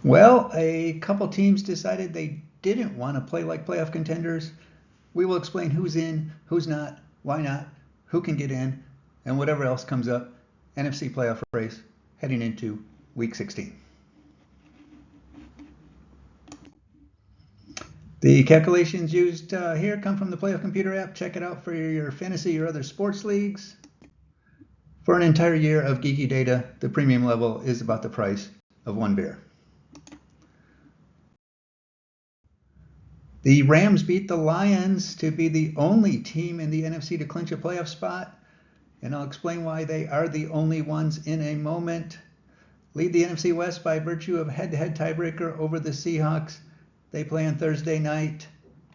Well, a couple teams decided they didn't want to play like playoff contenders. We will explain who's in, who's not, why not, who can get in, and whatever else comes up. NFC playoff race heading into Week 16. The calculations used here come from the Playoff Computer app. Check it out for your fantasy or other sports leagues. For an entire year of geeky data, the premium level is about the price of one beer. The Rams beat the Lions to be the only team in the NFC to clinch a playoff spot, and I'll explain why they are the only ones in a moment. Lead the NFC West by virtue of head-to-head tiebreaker over the Seahawks. They play on Thursday night,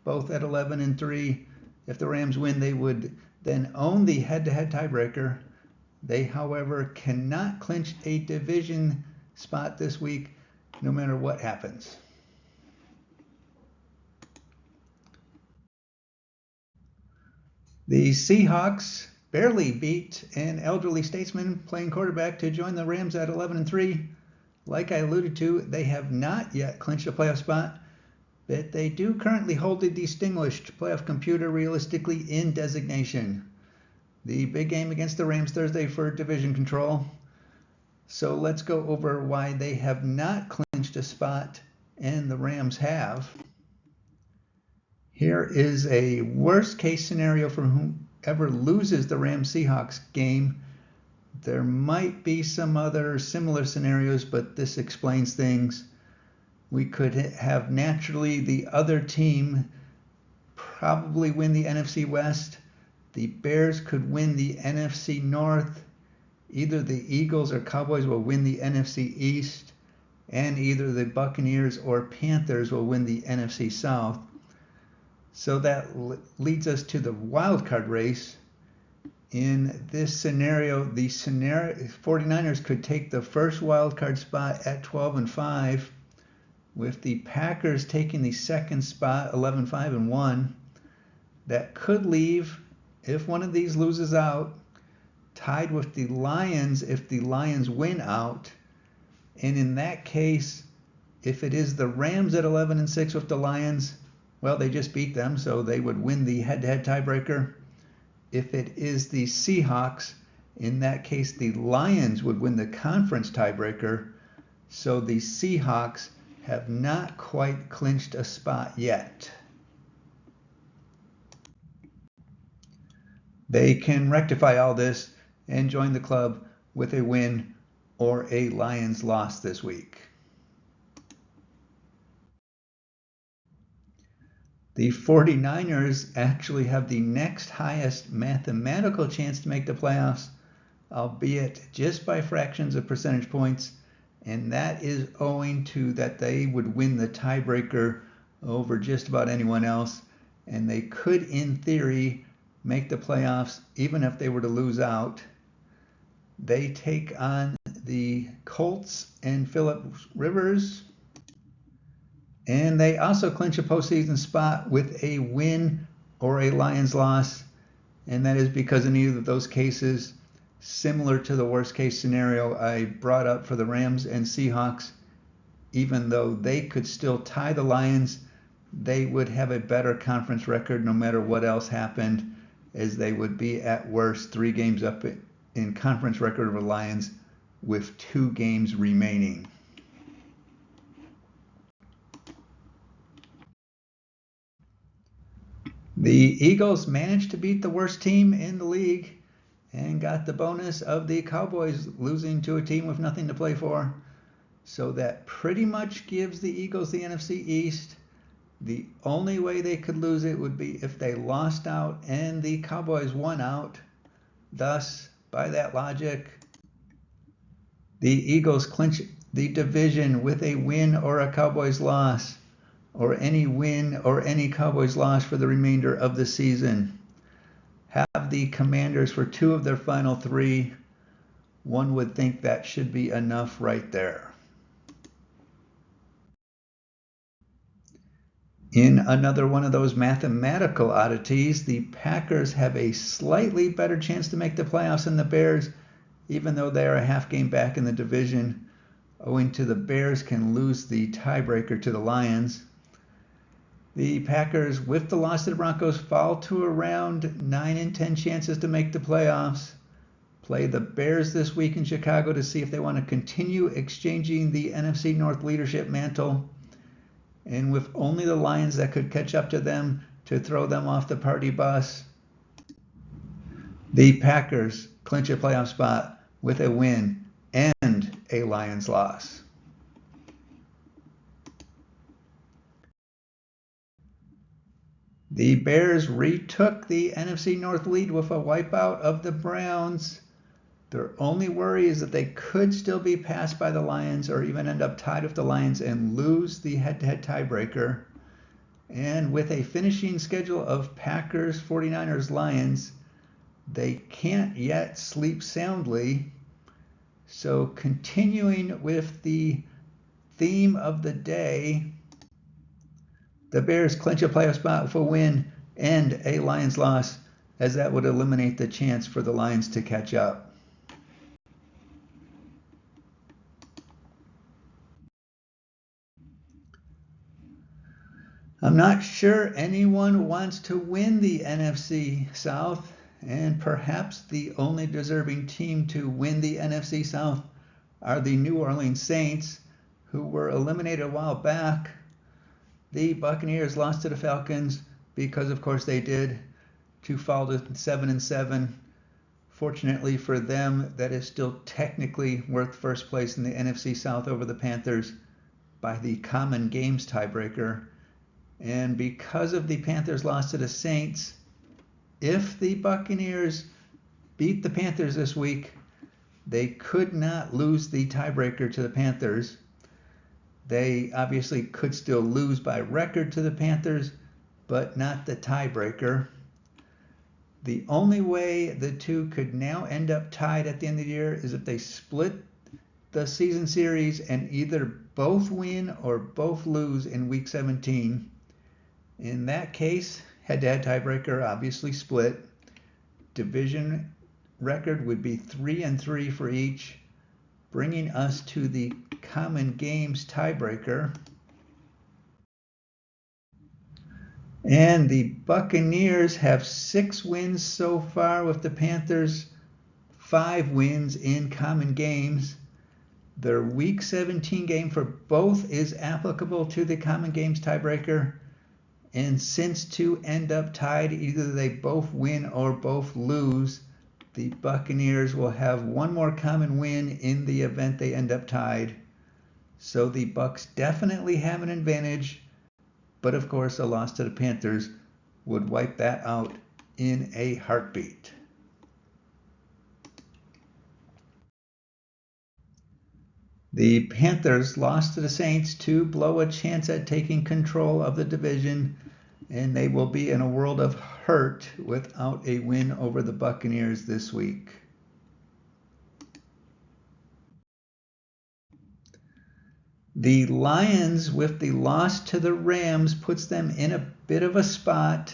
both at 11-3. If the Rams win, they would then own the head-to-head tiebreaker. They, however, cannot clinch a division spot this week, no matter what happens. The Seahawks barely beat an elderly statesman playing quarterback to join the Rams at 11-3. Like I alluded to, they have not yet clinched a playoff spot, but they do currently hold the distinguished playoff computer realistically in designation. The big game against the Rams Thursday for division control. So let's go over why they have not clinched a spot and the Rams have. Here is a worst case scenario for whoever loses the Rams-Seahawks game. There might be some other similar scenarios, but this explains things. We could have naturally the other team probably win the NFC West. The Bears could win the NFC North. Either the Eagles or Cowboys will win the NFC East, and either the Buccaneers or Panthers will win the NFC South. So that leads us to the wild card race. In this scenario, the 49ers could take the first wild card spot at 12-5, with the Packers taking the second spot 11-5-1. That could leave, if one of these loses out, tied with the Lions if the Lions win out. And in that case, if it is the Rams at 11-6 with the Lions, well, they just beat them, so they would win the head-to-head tiebreaker. If it is the Seahawks, in that case, the Lions would win the conference tiebreaker. So the Seahawks have not quite clinched a spot yet. They can rectify all this and join the club with a win or a Lions loss this week. The 49ers actually have the next highest mathematical chance to make the playoffs, albeit just by fractions of percentage points, and that is owing to that they would win the tiebreaker over just about anyone else, and they could, in theory, make the playoffs even if they were to lose out. They take on the Colts and Phillip Rivers, and they also clinch a postseason spot with a win or a Lions loss, and that is because in either of those cases, similar to the worst case scenario I brought up for the Rams and Seahawks, even though they could still tie the Lions, they would have a better conference record no matter what else happened, as they would be at worst 3 games up in conference record over the Lions with 2 games remaining. The Eagles managed to beat the worst team in the league and got the bonus of the Cowboys losing to a team with nothing to play for. So that pretty much gives the Eagles the NFC East. The only way they could lose it would be if they lost out and the Cowboys won out. Thus, by that logic, the Eagles clinch the division with a win or a Cowboys loss, or any win or any Cowboys loss for the remainder of the season. Have the Commanders for 2 of their final 3. One would think that should be enough right there. In another one of those mathematical oddities, the Packers have a slightly better chance to make the playoffs than the Bears, even though they are a half game back in the division. owing to the Bears can lose the tiebreaker to the Lions. The Packers, with the loss to the Broncos, fall to around 9 in 10 chances to make the playoffs. Play the Bears this week in Chicago to see if they want to continue exchanging the NFC North leadership mantle. And with only the Lions that could catch up to them to throw them off the party bus, the Packers clinch a playoff spot with a win and a Lions loss. The Bears retook the NFC North lead with a wipeout of the Browns. Their only worry is that they could still be passed by the Lions or even end up tied with the Lions and lose the head-to-head tiebreaker. And with a finishing schedule of Packers, 49ers, Lions, they can't yet sleep soundly. So continuing with the theme of the day, the Bears clinch a playoff spot with a win and a Lions loss, as that would eliminate the chance for the Lions to catch up. I'm not sure anyone wants to win the NFC South, and perhaps the only deserving team to win the NFC South are the New Orleans Saints, who were eliminated a while back. The Buccaneers lost to the Falcons because, of course, they did, to fall to 7-7. Fortunately for them, that is still technically worth first place in the NFC South over the Panthers by the common games tiebreaker. And because of the Panthers' loss to the Saints, if the Buccaneers beat the Panthers this week, they could not lose the tiebreaker to the Panthers. They obviously could still lose by record to the Panthers, but not the tiebreaker. The only way the two could now end up tied at the end of the year is if they split the season series and either both win or both lose in Week 17. In that case, head-to-head tiebreaker obviously split. Division record would be 3-3 for each, bringing us to the common games tiebreaker. And the Buccaneers have 6 wins so far, with the Panthers 5 wins in common games. Their Week 17 game for both is applicable to the common games tiebreaker. And since two end up tied, either they both win or both lose, the Buccaneers will have one more common win in the event they end up tied. So the Bucs definitely have an advantage, but of course a loss to the Panthers would wipe that out in a heartbeat. The Panthers lost to the Saints to blow a chance at taking control of the division, and they will be in a world of hurt without a win over the Buccaneers this week. The Lions, with the loss to the Rams, puts them in a bit of a spot.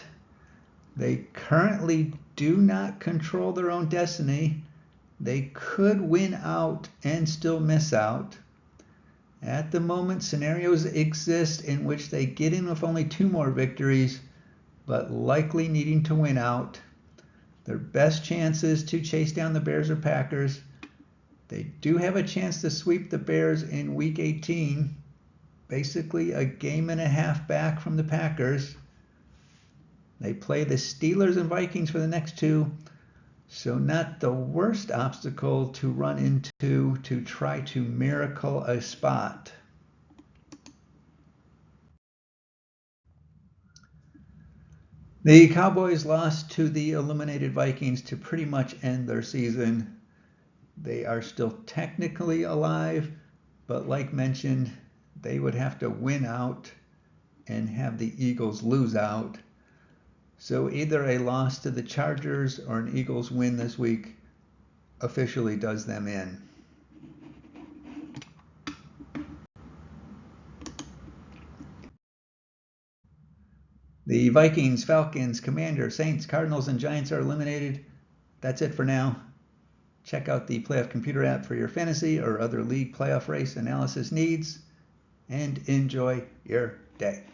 They currently do not control their own destiny. They could win out and still miss out. At the moment, scenarios exist in which they get in with only 2 more victories, but likely needing to win out. Their best chances to chase down the Bears or Packers. They do have a chance to sweep the Bears in Week 18, basically a game and a half back from the Packers. They play the Steelers and Vikings for the next 2, so not the worst obstacle to run into to try to miracle a spot. The Cowboys lost to the eliminated Vikings to pretty much end their season. They are still technically alive, but like mentioned, they would have to win out and have the Eagles lose out. So either a loss to the Chargers or an Eagles win this week officially does them in. The Vikings, Falcons, Commanders, Saints, Cardinals, and Giants are eliminated. That's it for now. Check out the Playoff Computer app for your fantasy or other league playoff race analysis needs, and enjoy your day.